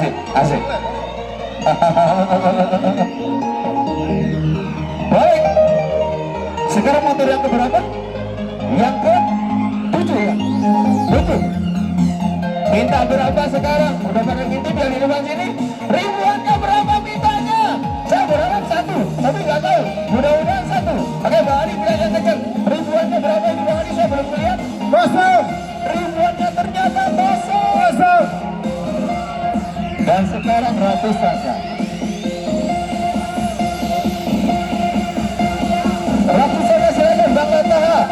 Asik, asik. Baik. Sekarang motor yang keberapa? Yang ke 7 ya? 7. Minta berapa sekarang? Udah pada ngintip yang di depan sini? Ribuannya berapa mintanya? Saya berharap 1, tapi nggak tahu. Mudah-mudahan 1. Oke, Bang Adi bilang yang kenceng. Ribuannya berapa ini Bang Adi? Saya belum melihat. Kosong. Ribuannya ternyata kosong. Kosong. Dan sekarang ratusannya. Ratusannya silakan Bang Lataha.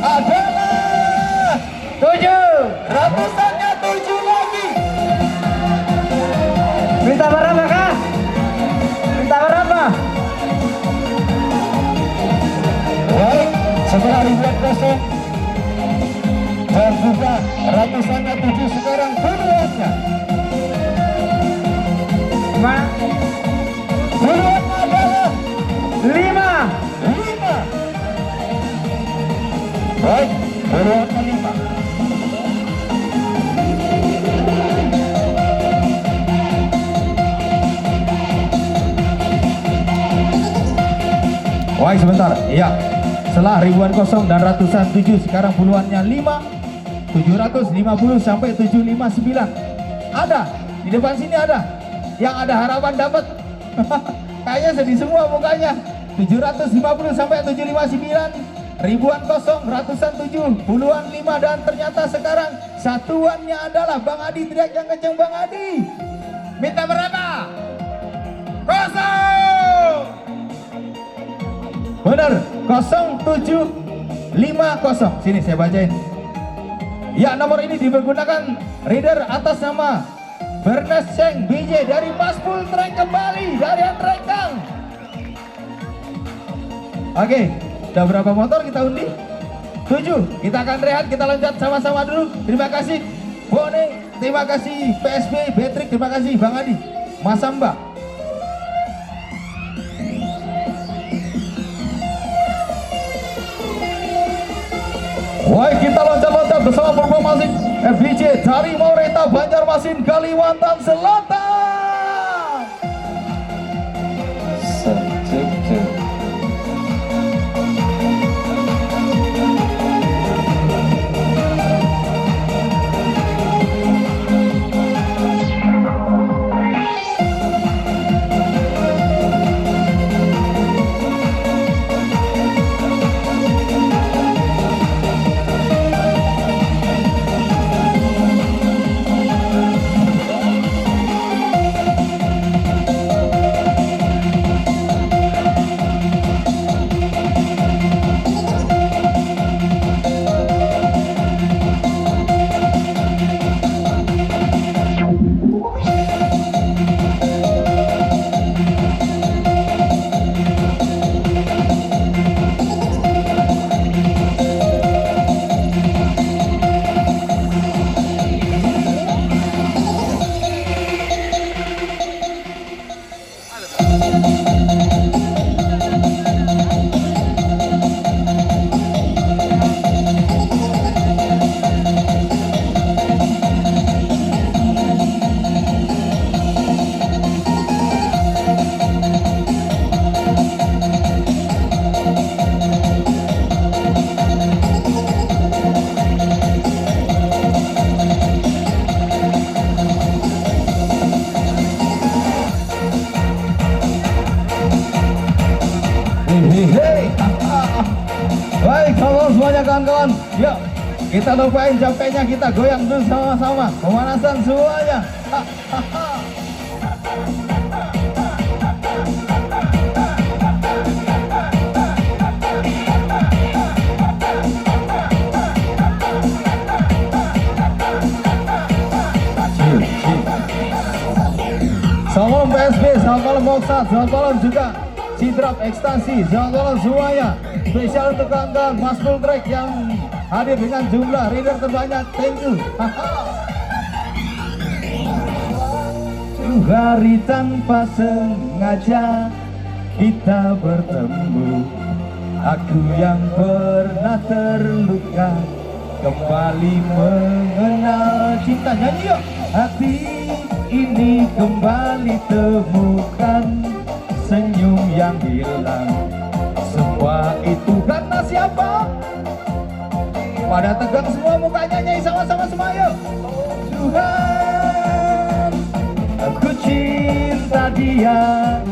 Adalah 7. Ratusannya 7 lagi. Minta berapa kah? Minta berapa? Baik, setelah ribuan kosong dan juga ratusannya 7 sekarang puluhannya. Puluhannya adalah 5. 5. Baik, puluhannya 5. Baik, sebentar. Iya. Setelah ribuan kosong dan ratusan 7, sekarang puluhannya 5. 750 sampai 759. Ada di depan sini ada. Yang ada harapan dapat. Kayaknya sedih semua mukanya. 750 sampai 759. Ribuan kosong, ratusan 7, puluhan 5, dan ternyata sekarang satuannya adalah Bang Adi. Teriak yang kenceng Bang Adi. Minta berapa? Kosong. Benar, 0750. Sini saya bacain. Ya, nomor ini dipergunakan rider atas nama Bernes Seng BJ dari Paspul Trek kembali dari Andrekang. Oke, udah berapa motor kita undi? 7. Kita akan rehat, kita loncat sama-sama dulu. Terima kasih Bone, terima kasih PSB, Betrik, terima kasih Bang Adi, Mas Samba. Wah, kita loncat-loncat bersama performasi FBJ dari Maureta, Banjarmasin, Kalimantan Selatan. Baik, salam semuanya kawan-kawan. Yuk, kita lupain capeknya, kita goyang dulu sama-sama. Pemanasan semuanya. Salam PSB, selamat malam Moksat, selamat malam juga Sidrap Ekstasi, selamat malam semuanya. Spesial untuk kawan-kawan Mas Full Track yang hadir dengan jumlah rider terbanyak. Thank you. Hari tanpa sengaja kita bertemu. Aku yang pernah terluka kembali mengenal cinta. Nyanyi yuk. Hati ini kembali temukan senyum yang hilang. Semua itu karena siapa? Pada tegang semua mukanya, nyanyi sama-sama semua yuk. Tuhan, aku cinta dia,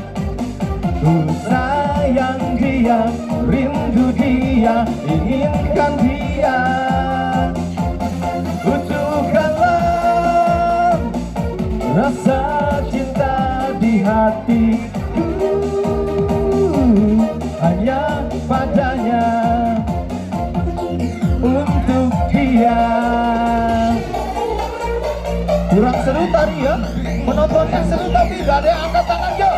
ku sayang dia, rindu dia, inginkan dia. Butuhkanlah rasa cinta di hatiku, hanya padanya, untuk dia. Kurang seru tadi ya, penontonnya seru tapi gak ada yang angkat tangan yuk.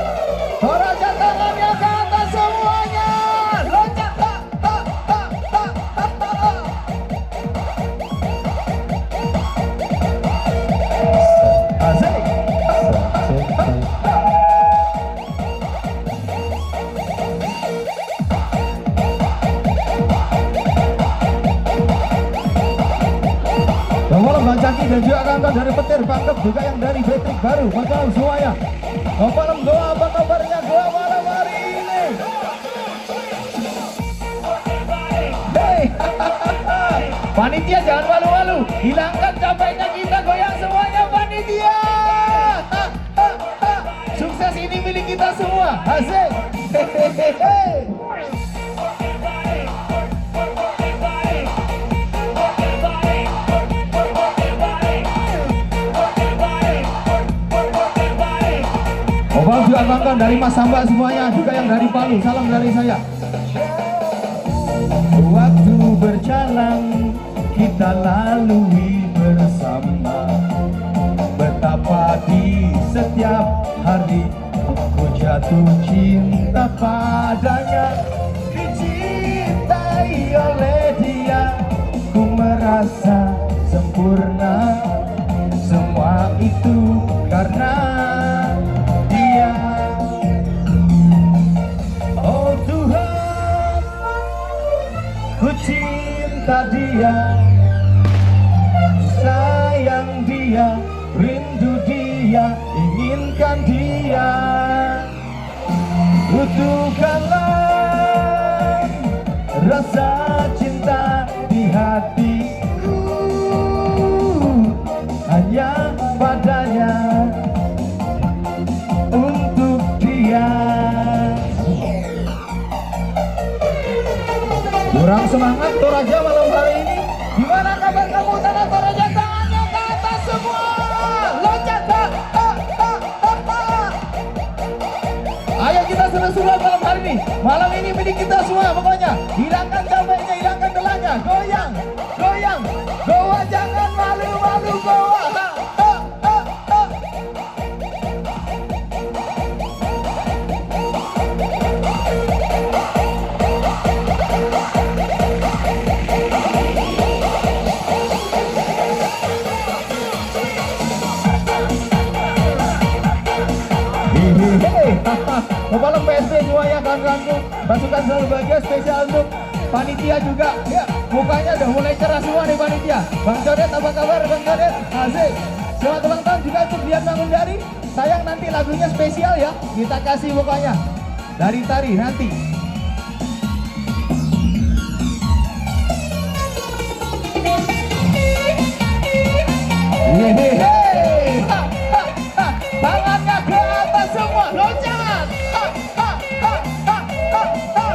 Toraja tangannya ke atas semuanya, loncat ha, ha, ha, ha, ha, ha. Asik. Bang Caki dan juga kawan dari petir Pangkep, juga yang dari Betrik Baru, masalah semuanya. Malam doa, apa kabarnya doa malam hari ini? Hey, panitia jangan malu-malu, hilangkan capeknya kita, goyang semuanya panitia. Sukses ini milik kita semua, asik. Hehehe. Obal juga bangga dari Mas Samba semuanya, juga yang dari Palu, salam dari saya. Waktu berjalan kita lalui bersama, betapa di setiap hari ku jatuh cinta padanya. Dicintai oleh dia, ku merasa sempurna. Semua itu karena dia. Oh Tuhan, ku cinta dia, sayang dia, rindu dia, inginkan dia. Butuhkanlah rasa cinta di hatiku, hanya padanya, untuk dia. Kurang semangat Toraja malam hari ini. Gimana kabar kamu tanah Toraja? Tangannya ke atas semua, loncat ha, ha, ha, ha, ha. Ayo kita seru-seruan malam hari ini. Malam ini milik kita semua pokoknya. Hilangkan capeknya, hilangkan telahnya, goyang, goyang, goa, jangan malu-malu, goa ha, ha, ha, ha. Malam PSB semuanya kawan-kawanku, pasukan selalu bahagia, spesial untuk panitia juga ya, mukanya udah mulai cerah semua nih panitia. Bang Codet apa kabar Bang Codet? Asik. Selamat ulang tahun juga untuk Dian Mangundari. Sayang nanti lagunya spesial ya, kita kasih pokoknya dari tari nanti. Hehehe. Tangannya ke atas semua, loncat. Ha, ha, ha, ha, ha, ha.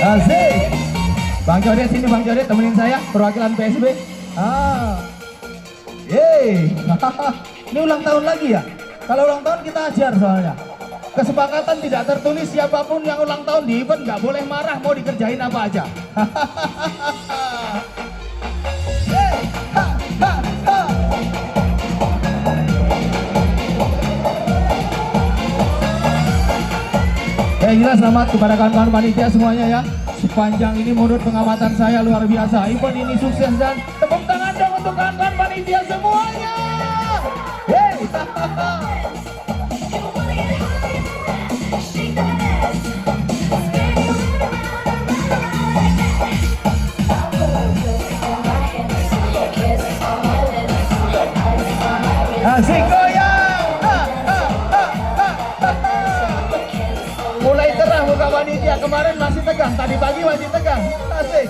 Asik. Bang Codet sini, Bang Codet temenin saya perwakilan PSB. Yeay. Ini ulang tahun lagi ya? Kalau ulang tahun kita ajar soalnya. Kesepakatan tidak tertulis, siapapun yang ulang tahun di event nggak boleh marah, mau dikerjain apa aja. Yeay. Ha, ha, ha. Gila, selamat kepada kawan-kawan panitia semuanya ya. Sepanjang ini menurut pengamatan saya luar biasa. Event ini sukses dan tepuk tangan dong untuk kawan-kawan panitia semuanya. Asik goyang. Mulai cerah muka panitia, kemarin masih tegang, tadi pagi masih tegang. Asik.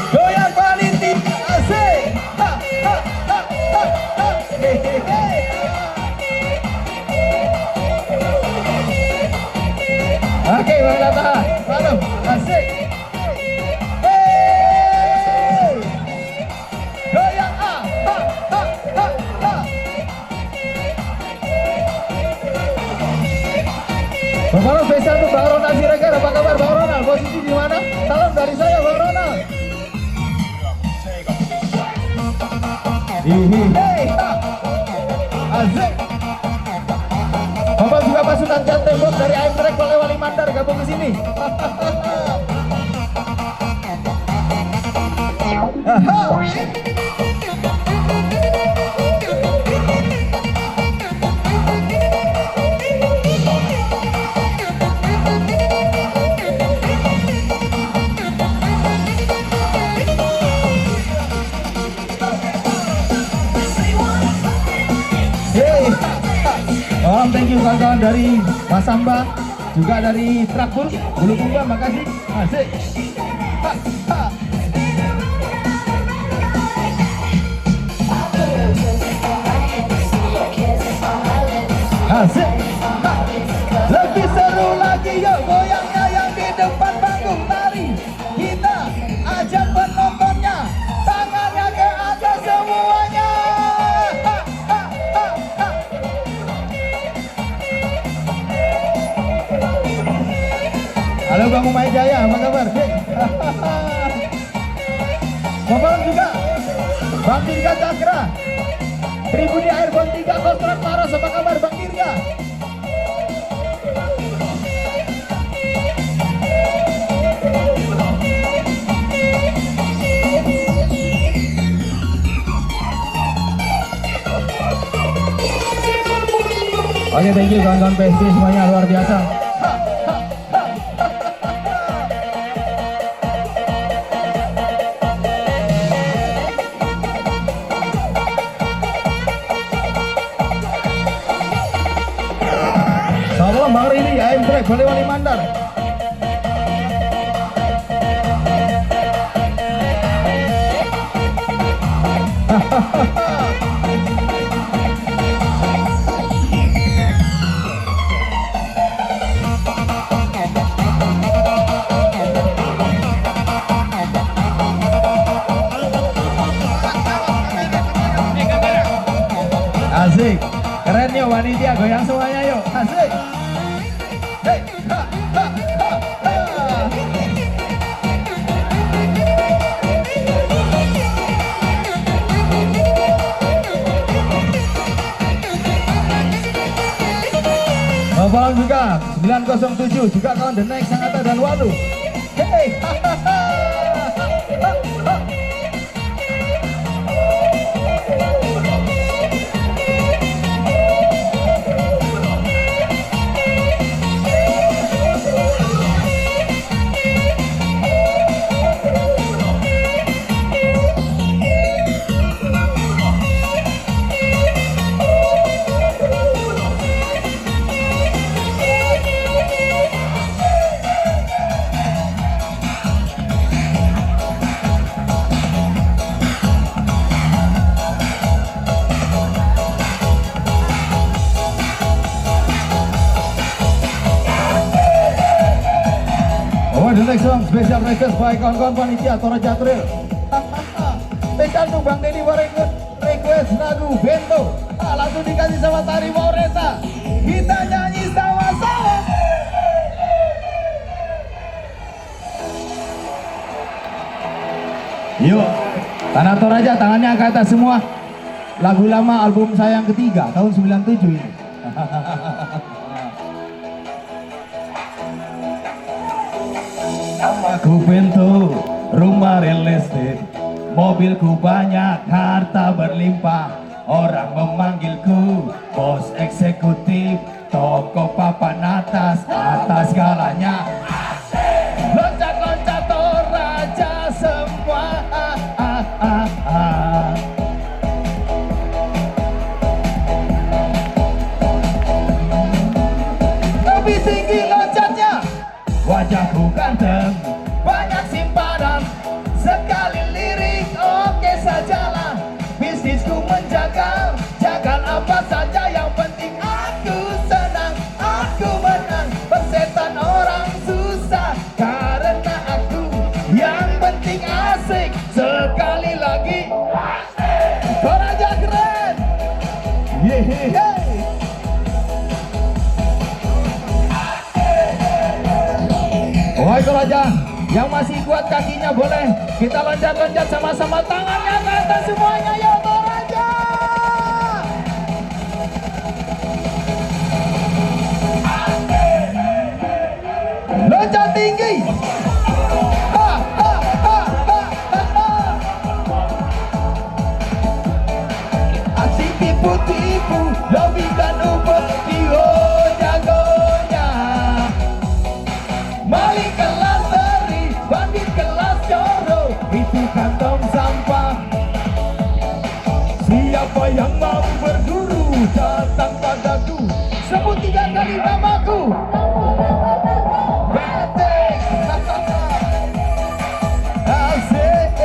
Goyang panitia, asik. Oke, Bang Lata, halo, asik. Hey, goyang Bapak spesial untuk Bang Ronald Siregar, apa kabar Bang Ronald? Posisi di mana? Salam dari saya Bang Ronald. Hey, asik. Bapak juga pasukan cat tembok dari AM Track Polewali Mandar gabung ke sini. Oh, thank you kawan-kawan dari Mas Samba, juga dari Trakbul, Bulukumba, makasih. Asik. Asik. Lebih seru lagi yuk goyangnya yang di depan panggung tari. Kita ajak penontonnya, tangannya ke atas semuanya. Halo Bang Umay Jaya, apa kabar? Bapak juga Bang Dirga Cakra, Tribuni Airbon 3 Kontrak Maros, apa kabar Bang Dirga? Oke, thank you kawan-kawan PSP semuanya, luar biasa. Salam Bang Rini, AM Track Polewali Mandar. Asik, keren yuk panitia, goyang semuanya yuk, asik. Hey, ha, ha, ha, ha. Bapak juga 907 juga kawan The Next Sangatta dan Walu. Hey, ha, ha, ha. Ha, ha. The next song special request by kawan-kawan panitia Toraja Trail. Spesial tuh Bang Deddy Warekut request lagu Bento. Langsung dikasih sama Tari Maureta. Kita nyanyi sama-sama. Yuk, Tanah Toraja tangannya ke atas semua. Lagu lama album saya yang ketiga tahun 97 ini. Ku pintu rumah real estate, mobilku banyak, harta berlimpah. Orang memanggilku bos eksekutif, toko papan atas, atas segalanya. Loncat-loncat raja semua. Lebih tinggi loncatnya, wajahku ganteng, banyak simpanan, sekali lirik oke sajalah. Bisnisku menjaga, jangan apa saja, yang penting aku senang, aku menang. Persetan orang susah karena aku, yang penting asik. Sekali lagi Toraja keren. Yehehe. Wahai Toraja, yang masih kuat kakinya boleh kita loncat-loncat sama-sama, tangannya ke atas semuanya ya Toraja. Loncat tinggi. Ha, ha, ha, ha, ha, ha. Asik tipu-tipu, lobikan upeti, oh jagonya. Maling kelas seri, bandit kelas coro, itu kantong sampah. Siapa yang mau berguru, datang padaku. Sebut 3 kali namaku. Betek. Asik.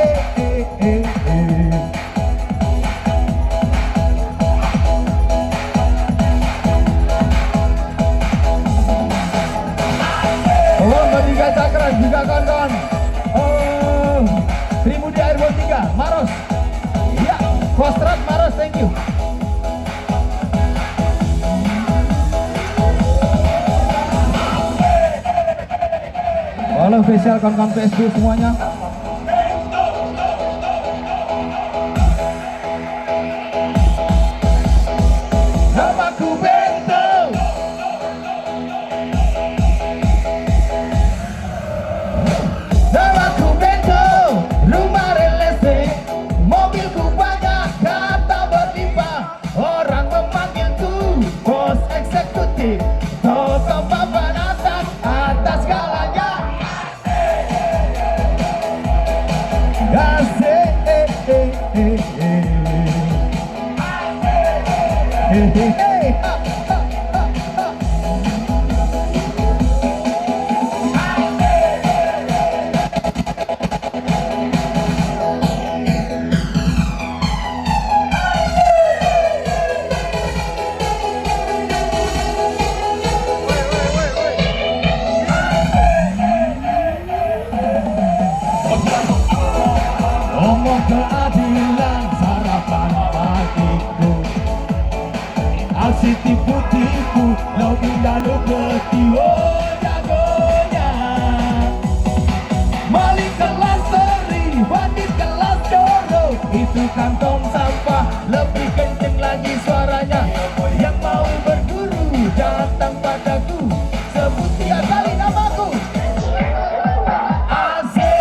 Oh, Bertiga Cakra juga kawan-kawan. Oh, Trimudi Airbon 3, Maros. Ya, Kostrat Maros, thank you. Halo spesial kawan-kawan PSB semuanya. Namaku Bento. Namaku Bento, rumah real estate, mobilku banyak, harta berlimpah. Orang memanggilku bos eksekutif, toko papan atas, atas segalanya. Asik. Ngomong keadilan, sarapan pagiku. Aksi tipu-tipu, lobi lalu ketiwa jagonya. Maling kelas seri, bandit kelas coro, itu kantong sampah, lebih kenceng lagi suaranya. Yang mau berguru, datang padaku. Sebut 3 kali namaku. Asik.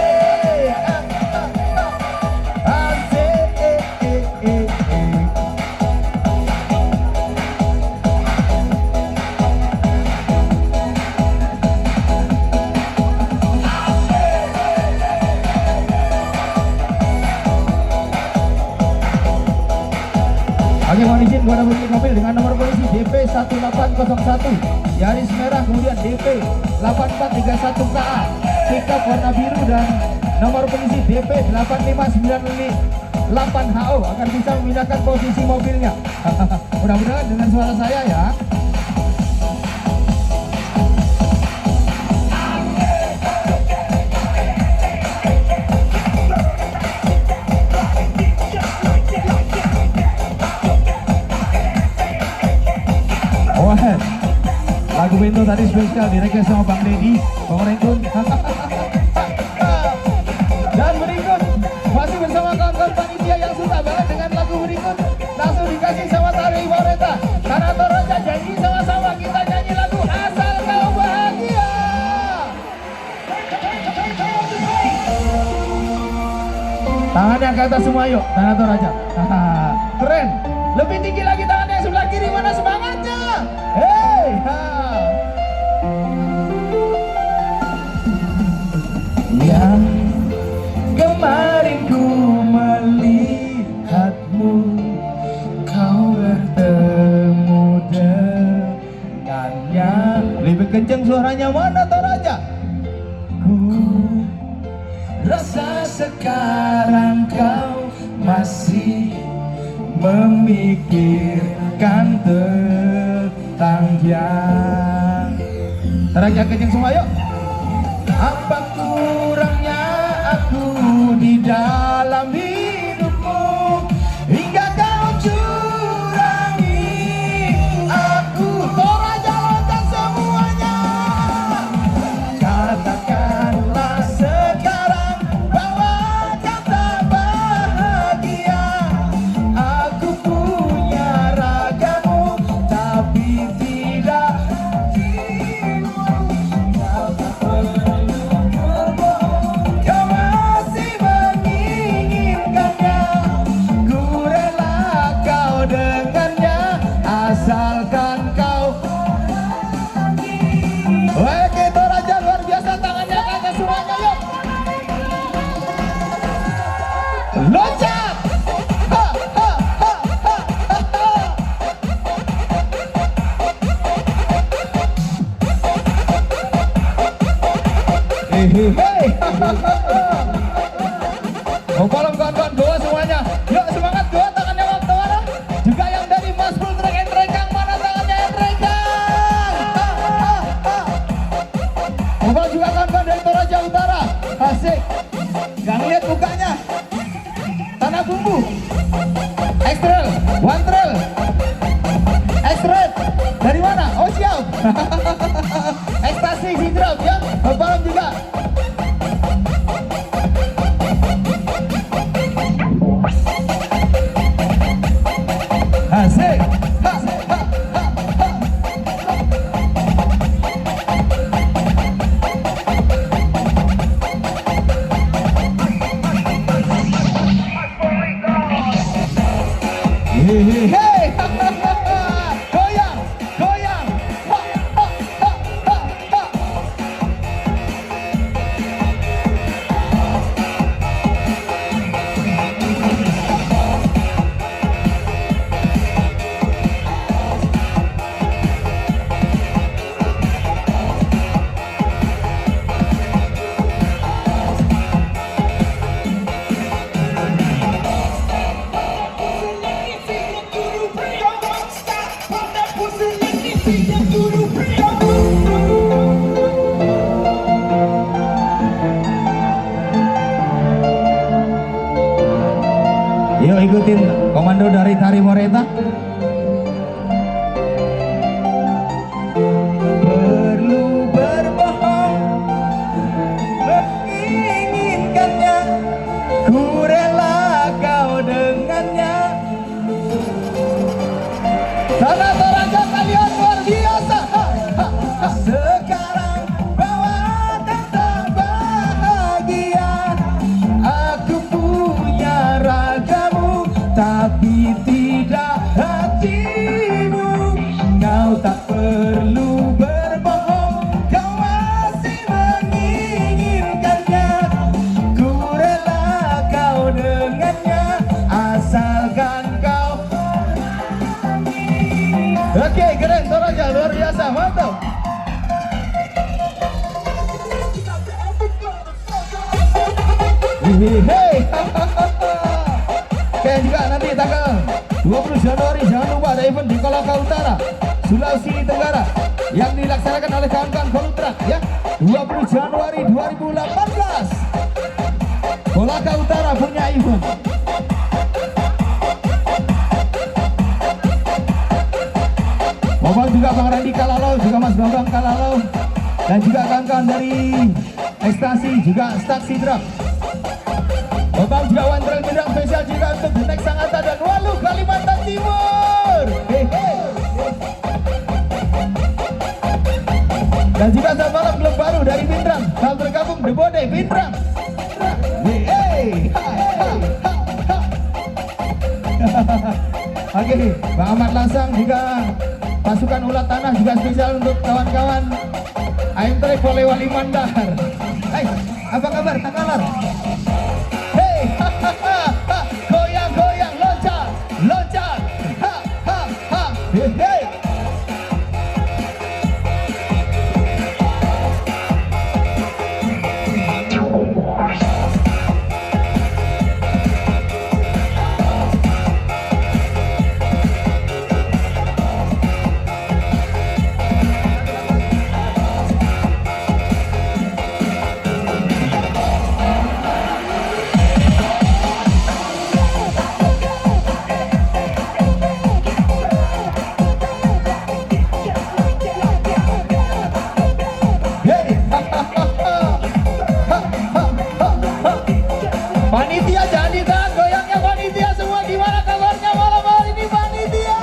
Oke, mohon izin gua dapat mobil dengan nomor polisi DP 1801 Yaris merah, kemudian DP 8431 KA, pickup warna biru, dan nomor polisi DP 8598 HO akan bisa memindahkan posisi mobilnya. Mudah-mudahan dengan suara saya ya. Lagu Bento tadi spesial direkes sama Bang Deddy, Bang Rengkun. Dan berikut masih bersama kawan-kawan panitia yang suka banget dengan lagu berikut. Langsung dikasih sama Tari Moreta. Karena Toraja janji sama-sama kita nyanyi lagu Asal Kau Bahagia. Tangannya ke atas semua yuk, tangan Toraja. Haha, keren. Lebih tinggi lagi tangannya yang sebelah kiri, mana semangatnya? Hei, ha. Yang kemarin ku melihatmu, kau bertemu dengannya. Lebih kencang suaranya, mana Toraja? Ku rasa sekarang kau masih memikirkan tentang dia. Toraja kencang semua yuk. Apa kurangnya aku di dalam hidupmu hingga kau curangi aku? Toraja loncat semuanya. Katakanlah sekarang bahwa kau tak bahagia. Aku punya ragamu tapi tidak jiwamu. Kau tak perlu berbohong, kau masih menginginkannya. Ku rela kau dengannya asalkan kau. Oke, Toraja luar biasa, tangannya ke atas semuanya yuk. Loncat. Ha, ha, ha, ha, ha, ha. Hei. Mau kolom kawan-kawan goa semuanya. Yuk semangat goa, tangannya waktu mana? Juga yang dari Mas Full Track and Rekang, mana tangannya yang rekang? Mau juga kawan-kawan dari Toraja Utara. Asik. Gak ngeliat mukanya. Tanah bumbu. Ekstrel, one trail. Ekstret. Dari mana? Oh siap. Ekstasi hidrop ya. Balon juga. Asik. Ha, ha, ha, ha. Hey, goyang, goyang. Ha, ha, ha, ha, ha. Yuk ikutin komando dari Tari Moreta. Perlu berbohong, menginginkannya, ku rela kau dengannya. Tanah Toraja kalian luar biasa. Ha, ha, ha. Sekarang bawa tentang bahagia. Aku punya ragamu tapi tidak hatimu. Kau tak perlu berbohong, kau masih menginginkannya. Ku rela kau dengannya asalkan kau. Oke, keren Toraja, luar biasa, mantap. Hei. Oke, juga nanti tanggal 20 Januari jangan lupa ada event di Kolaka Utara, Sulawesi Tenggara yang dilaksanakan oleh kawan-kawan Kolutrak ya. 20 Januari 2018 Kolaka Utara punya event. Bapak juga Bang Randi Kalalau, juga Mas Bambang Kalalau, dan juga kawan-kawan dari Ekstasi, juga Staksi Drop. Bapak juga One Trail Mindrang spesial juga untuk Detek Sangatta dan Walu Kalimantan Timur. Dan juga selamat malam klub baru dari Pindrang, telah bergabung The Bode Pindrang. Hey, hai, hai. Oke, Bang Ahmad Langsang juga pasukan ulat tanah juga spesial untuk kawan-kawan I'm Trek Polewali Mandar. Hai, apa kabar? Takalar. Hei, goyang-goyang, loncat, loncat, ha, ha, ha, hei. Panitia jangan ditahan goyangnya panitia semua, gimana kabarnya malam hari ini panitia?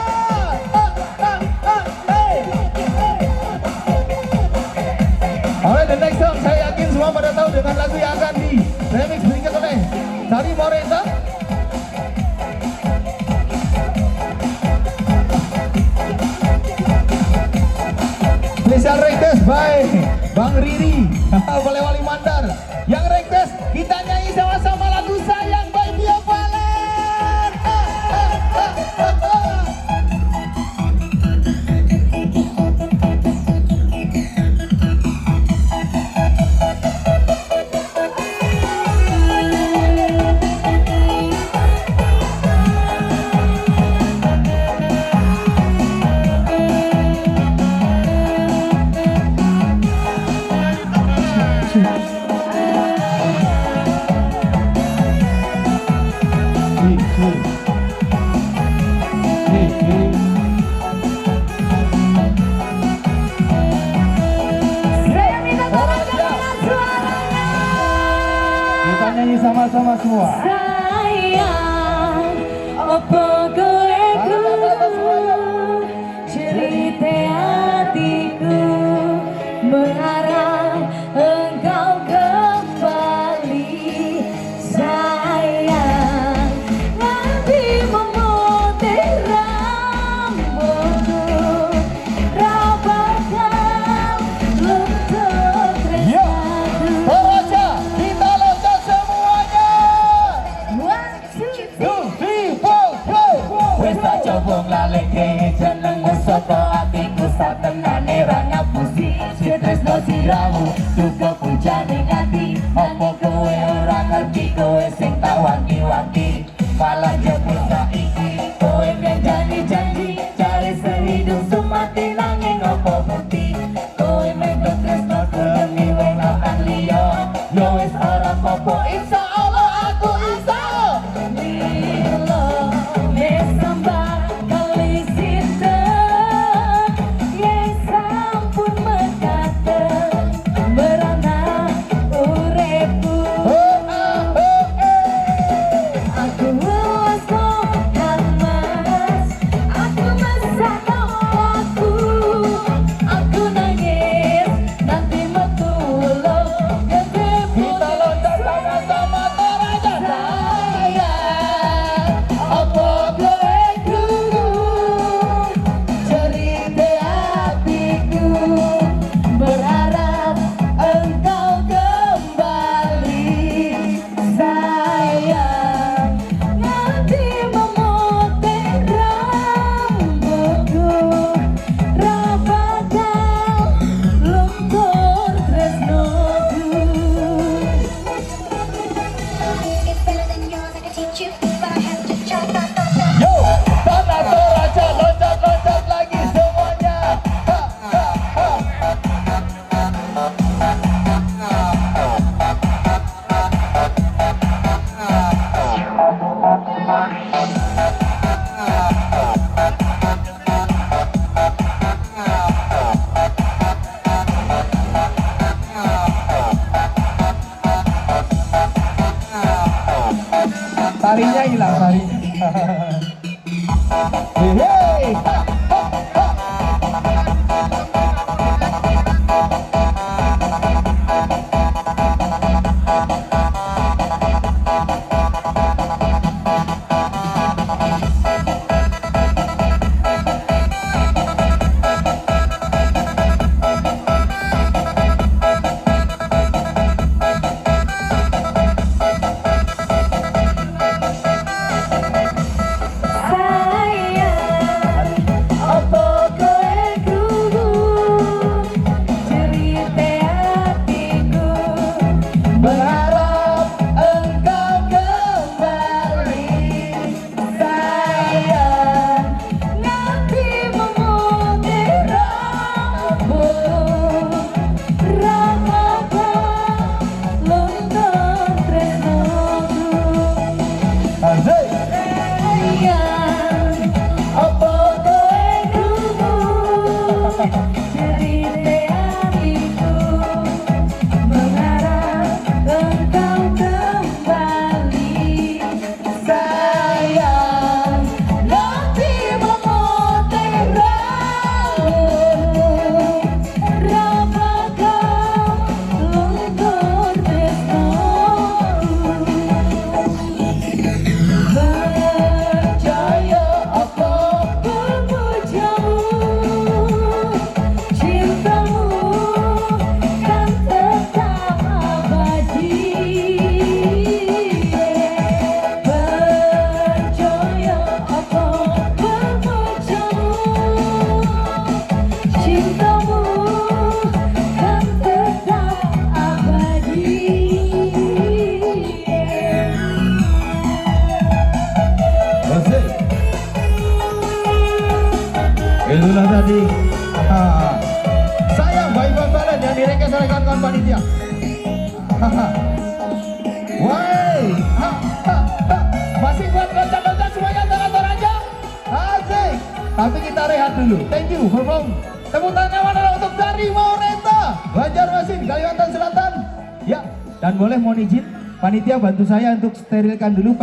Alright, the next song saya yakin semua pada tahu dengan lagu yang akan di remix berikut oleh Sari Moreta. Special request by Bang Riri Polewali Mandar. Yang request kita nyanyi sama-sama lagu Sayang by Via Valen. Saya minta tolong dengan suaranya. Kita nyanyi sama-sama semua. Sayang, opo kowe kudu cerita hatiku, berharap engkau kembali. Sayang, nanti memutih rambutku, rapatkan luntur Yo, tresnaku. Toraja, kita loncat semuanya. 1, 2, 2, 3, 4, go. Wes tak coba nglaleke jenengmu sapa atiku satenane ra ngapusi tresno siramu duka pujane ati apa kowe ora ngerti kowe sing tak wangi-wangi malah jebul saiki kowe janji-janji cari sehidup semati nanging apa bukti kowe metu tresno demi wong lanang liya yo wis ora apa-apa insyaallah aku iso Milo mesambah kali sinten yes sampun mekaten berana uripku aku wes kan mas aku masak aku nangis nanti metu lo gede Kita loncat sama-sama Toraja. sayang apa kowe kudu cerita hatiku, berharap engkau kembali. Sayang, nanti memutih rambutku, rapatkan luntur tresnoku. It's better than yours, I can teach you, but I have to try. Yo, tanah Toraja, loncat-loncat lagi semuanya. Ha, ha, ha. Tarinya hilang tarinya. Hey, ha, ha, ha. Itulah tadi. Sayang bayi bambalan yang direkes oleh kawan-kawan panitia. Woi, masih buat kocak-kocak semuanya tangan aja. Asik. Tapi kita rehat dulu. Thank you for tepuk tangan mana untuk dari Maureta, Banjarmasin, Kalimantan Selatan. Ya, dan boleh mohon izin panitia bantu saya untuk sterilkan dulu